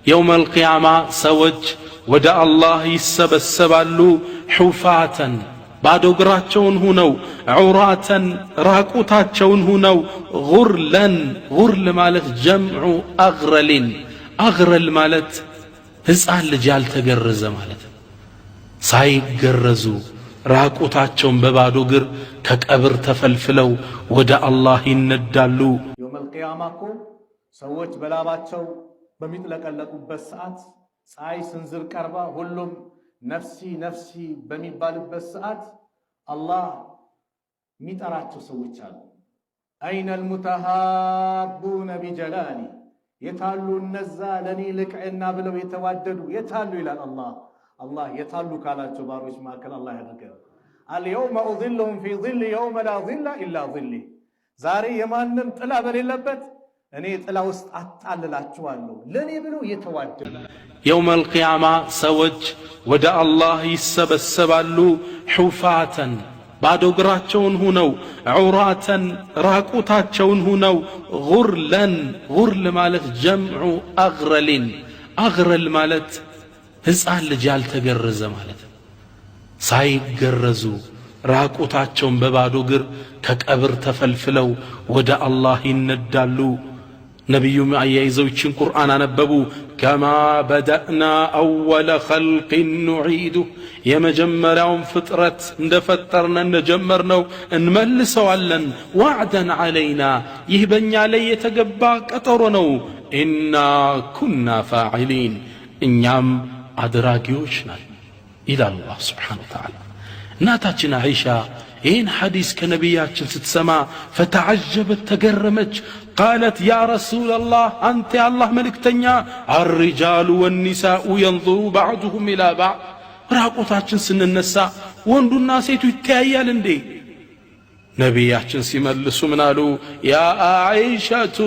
የውመል ቂያማ ሰዎች ወደ አላህ ይሰበሰባሉ ሑፋተን ባዶ እግራቸውን ሆነው ዑራተን ራቁታቸውን ሆነው ጉርለን ጉርል ማለት ጀምዑ አግረሊን አግረል ማለት ሕፃን ልጅ ያልተገረዘ ማለት ሳይገረዙ ራቁታቸውን በባዶ እግር ከቀብር ተፈልፍለው ወደ አላህ ይነዳሉ። የውመል ቂያማ እኮ ሰዎች በላባቸው በሚጥለቀለቁበት ሰዓት ፀሐይ ስንዝር ቀርባ ሁሉም ነፍሲ ነፍሲ በሚባልበት ሰዓት አላህ የሚጠራቸው ሰዎች አሉ። አይነል ሙተሃቡነ ቢጀላሊ የታሉ እነዛ ለኔ ልቅዕና ብለው የተዋደዱ የታሉ ይላል አላህ። አላህ የታሉ ካላቸው ባሮች መካከል አላህ ያድርገን። አልየውመ ኡዚልሁም ፊ ዚል የውመ ላ ዚለ ኢላ ዚሊ ዛሬ የማንም ጥላ በሌለበት እኔ ጥላ ውስጥ አጣልላችኋለሁ ለኔ ብለው የተዋደዱ። የውመል ቂያማ ሰዎች ወደ አላህ ይሰበሰባሉ ሑፋተን ባዶ እግራቸውን ሆነው ዑራተን ራቁታቸውን ሆነው ጉርለን ጉርል ማለት ጀምዑ አግረሊን አግረል ማለት ሕፃን ልጅ ያልተገረዘ ማለት ሳይገረዙ ራቁታቸውን በባዶ እግር ከቀብር ተፈልፍለው ወደ አላህ ይነዳሉ። ነቢዩም አያይዘው ይችን ቁርአን አነበቡ። ከማ በደእና አወለ ኸልቅን ኑዒዱሁ የመጀመሪያውን ፍጥረት እንደፈጠርነ እንደጀመርነው እንመልሰዋለን። ዋዕደን ዓለይና ይህ በእኛ ላይ የተገባ ቀጠሮ ነው። ኢና ኩና ፋዒሊን እኛም አድራጊዎች ነን ይላል አላህ ስብሓነሁ ወተዓላ። እናታችን አይሻ ይህን ሐዲስ ከነቢያችን ስትሰማ ፈተዓጀበት ተገረመች። ቃለት ያ ረሱለላህ አንተ የአላህ መልእክተኛ አርሪጃሉ ወኒሳኡ የንظሩ ባዕዱሁም ኢላ ባዕድ ራቁታችን ስንነሳ ወንዱና ሴቱ ይተያያል እንዴ? ነቢያችን ሲመልሱ ምን አሉ? ያ አይሻቱ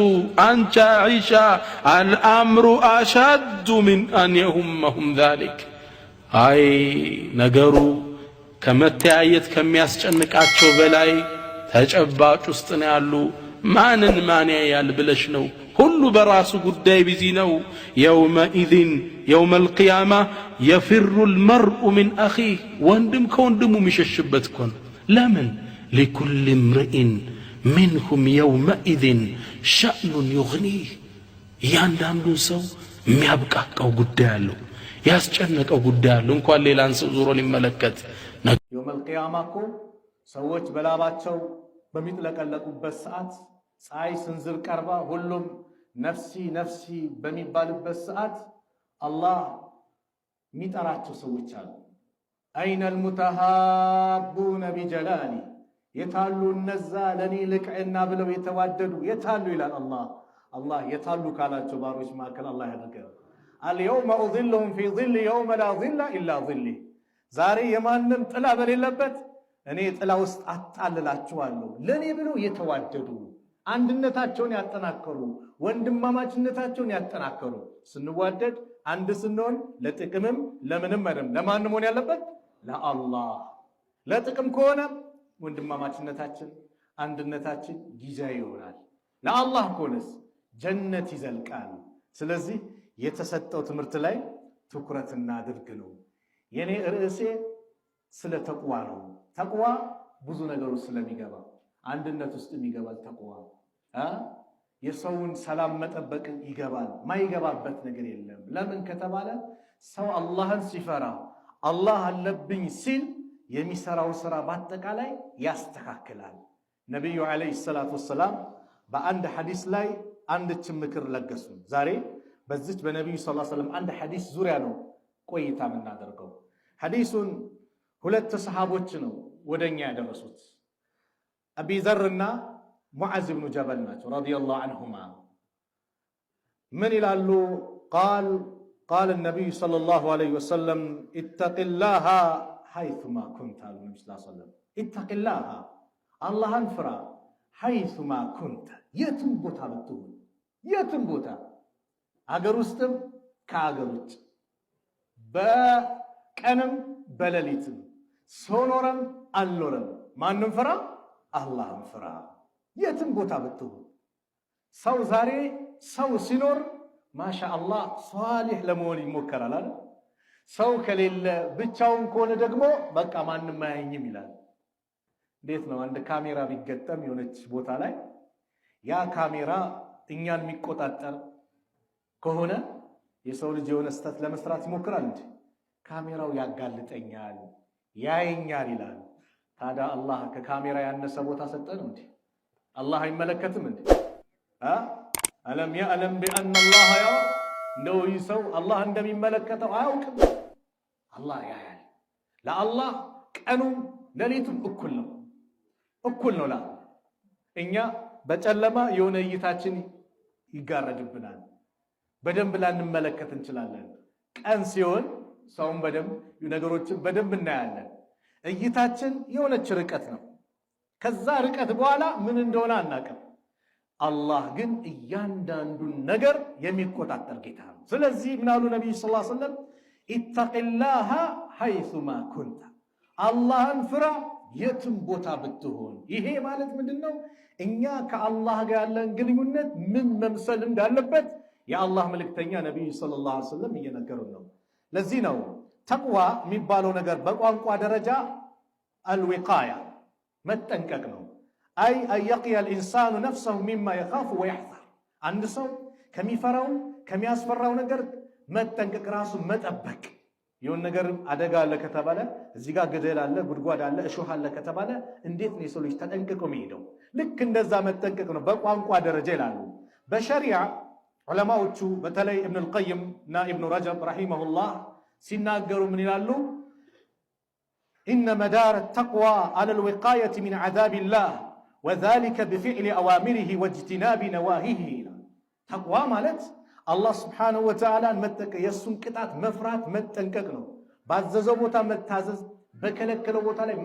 አንቺ አይሻ አልአምሩ አሻዱ ሚን አን የሁመሁም ዛሊክ አይ ነገሩ ከመተያየት ከሚያስጨንቃቸው በላይ ተጨባጭ ውስጥ ነው ያሉ። ማንን ማን ያያል ብለሽ ነው? ሁሉ በራሱ ጉዳይ ቢዚ ነው። የውመኢዝን የውመል ቂያማ የፊሩ ልመርኡ ሚን አኺህ ወንድም ከወንድሙ የሚሸሽበት እኮ ነው። ለምን? ሊኩል እምርኢን ሚንሁም የውመኢዝን ሸእኑን ዩግኒህ እያንዳንዱን ሰው የሚያብቃቃው ጉዳይ አለው፣ ያስጨነቀው ጉዳይ አለው፣ እንኳን ሌላን ሰው ዞሮ ሊመለከት። የውመል ቂያማ እኮ ሰዎች በላባቸው በሚጥለቀለቁበት ሰዓት ፀሐይ ስንዝር ቀርባ ሁሉም ነፍሲ ነፍሲ በሚባልበት ሰዓት አላህ የሚጠራቸው ሰዎች አሉ። አይነል ሙተሃቡነ ቢጀላሊ የታሉ እነዛ ለኔ ልቅዕና ብለው የተዋደዱ የታሉ ይላል አላህ። አላህ የታሉ ካላቸው ባሮች መካከል አላህ ያድርገን። አልየውመ ኡዚልሁም ፊ ዚል የውመ ላ ዚለ ኢላ ዚሊ ዛሬ የማንም ጥላ በሌለበት እኔ ጥላ ውስጥ አጣልላችኋለሁ ለኔ ብለው የተዋደዱ አንድነታቸውን ያጠናከሩ ወንድማማችነታቸውን ያጠናከሩ። ስንዋደድ አንድ ስንሆን ለጥቅምም ለምንም አይደለም። ለማን መሆን ያለበት? ለአላህ። ለጥቅም ከሆነ ወንድማማችነታችን አንድነታችን ጊዜያዊ ይሆናል። ለአላህ ከሆነስ ጀነት ይዘልቃል። ስለዚህ የተሰጠው ትምህርት ላይ ትኩረት እናድርግ ነው። የኔ ርዕሴ ስለ ተቅዋ ነው። ተቅዋ ብዙ ነገሮች ስለሚገባ አንድነት ውስጥ ይገባል። ተቅዋ የሰውን ሰላም መጠበቅ ይገባል። ማይገባበት ነገር የለም። ለምን ከተባለ ሰው አላህን ሲፈራ አላህ አለብኝ ሲል የሚሰራው ስራ በአጠቃላይ ያስተካክላል። ነቢዩ ዓለይሂ ሰላቱ ወሰላም በአንድ ሐዲስ ላይ አንድች ምክር ለገሱ። ዛሬ በዚች በነቢዩ ሰለላሁ ዐለይሂ ወሰለም አንድ ሐዲስ ዙሪያ ነው ቆይታ የምናደርገው። ሐዲሱን ሁለት ሰሃቦች ነው ወደኛ ያደረሱት። አቢ ዘርና ሙዓዝ ብኑ ጀበል ናቸው ረዲየላሁ ዐንሁማ። ምን ይላሉ? ቃል ነቢዩ ሰለላሁ ዐለይሂ ወሰለም ኢተቂላሃ ሐይሱማ ኩንት አሉ። ነቢ ስ ሰለም ኢተቂላሃ አላህን ፍራ፣ ሐይሱማ ኩንተ የትም ቦታ ብትሆን፣ የትም ቦታ አገር ውስጥም ከአገር ውጭ፣ በቀንም በሌሊትም፣ ሰው ኖረም አልኖረም ማንም ፍራ? አላህን ፍራ። የትም ቦታ ብትሆን። ሰው ዛሬ ሰው ሲኖር ማሻአላህ ሷሊህ ለመሆን ይሞከራል አይደል? ሰው ከሌለ ብቻውን ከሆነ ደግሞ በቃ ማንም አያየኝም ይላል። እንዴት ነው አንድ ካሜራ ቢገጠም የሆነች ቦታ ላይ ያ ካሜራ እኛን የሚቆጣጠር ከሆነ የሰው ልጅ የሆነ ስህተት ለመስራት ይሞክራል እንዴ? ካሜራው ያጋልጠኛል ያየኛል ይላል። ታዲያ አላህ ከካሜራ ያነሰ ቦታ ሰጠን እንዴ? አላህ አይመለከትም እንዴ? አለም ያዕለም ቢአን አላህ ያው እንደው ሰው አላህ እንደሚመለከተው አያውቅም? አላህ ያያል። ለአላህ ቀኑም ሌሊቱም እኩል ነው ላ እኛ በጨለማ የሆነ እይታችን ይጋረድብናል፣ በደንብ ላንመለከት እንችላለን። ቀን ሲሆን ሰውን በደንብ ነገሮችን በደንብ እናያለን። እይታችን የሆነች ርቀት ነው። ከዛ ርቀት በኋላ ምን እንደሆነ አናውቅም። አላህ ግን እያንዳንዱን ነገር የሚቆጣጠር ጌታ ነው። ስለዚህ ምናሉ ነቢዩ ሰለላሁ ዐለይሂ ወሰለም ኢተቂላሃ ሐይሱማ ኩንተ፣ አላህን ፍራ የትም ቦታ ብትሆን። ይሄ ማለት ምንድነው? እኛ ከአላህ ጋር ያለን ግንኙነት ምን መምሰል እንዳለበት የአላህ መልእክተኛ ነቢዩ ሰለላሁ ዐለይሂ ወሰለም እየነገሩን ነው። ለዚህ ነው ተቅዋ የሚባለው ነገር በቋንቋ ደረጃ አልዊቃያ መጠንቀቅ ነው። አይ አየቅያ ልኢንሳኑ ነፍሰሁ ሚማ የኻፉ ወየሕዘር፣ አንድ ሰው ከሚፈራው ከሚያስፈራው ነገር መጠንቀቅ፣ ራሱ መጠበቅ። የሆነ ነገር አደጋ አለ ከተባለ እዚህ ጋር ገደል አለ፣ ጉድጓድ አለ፣ እሾህ አለ ከተባለ እንዴት ነው የሰው ልጅ ተጠንቅቆ የሚሄደው? ልክ እንደዛ መጠንቀቅ ነው በቋንቋ ደረጃ ይላሉ። በሸሪዓ ዑለማዎቹ በተለይ ኢብኑል ቀይም እና ኢብኑ ረጀብ ረሂመሁላህ ሲናገሩ ምን ይላሉ? ኢነ መዳረ ተቅዋ ዐለል ዊቃየቲ ሚን ዐዛቢላህ ወዛሊከ ቢፊዕሊ አዋሚሪሂ ወጅቲናቢ ነዋሂሂ። ተቅዋ ማለት አላህ ስብሓነሁ ወተዓላን መጠንቀቅ፣ የእሱን ቅጣት መፍራት መጠንቀቅ ነው። ባዘዘው ቦታ መታዘዝ፣ በከለከለው ቦታ ላይ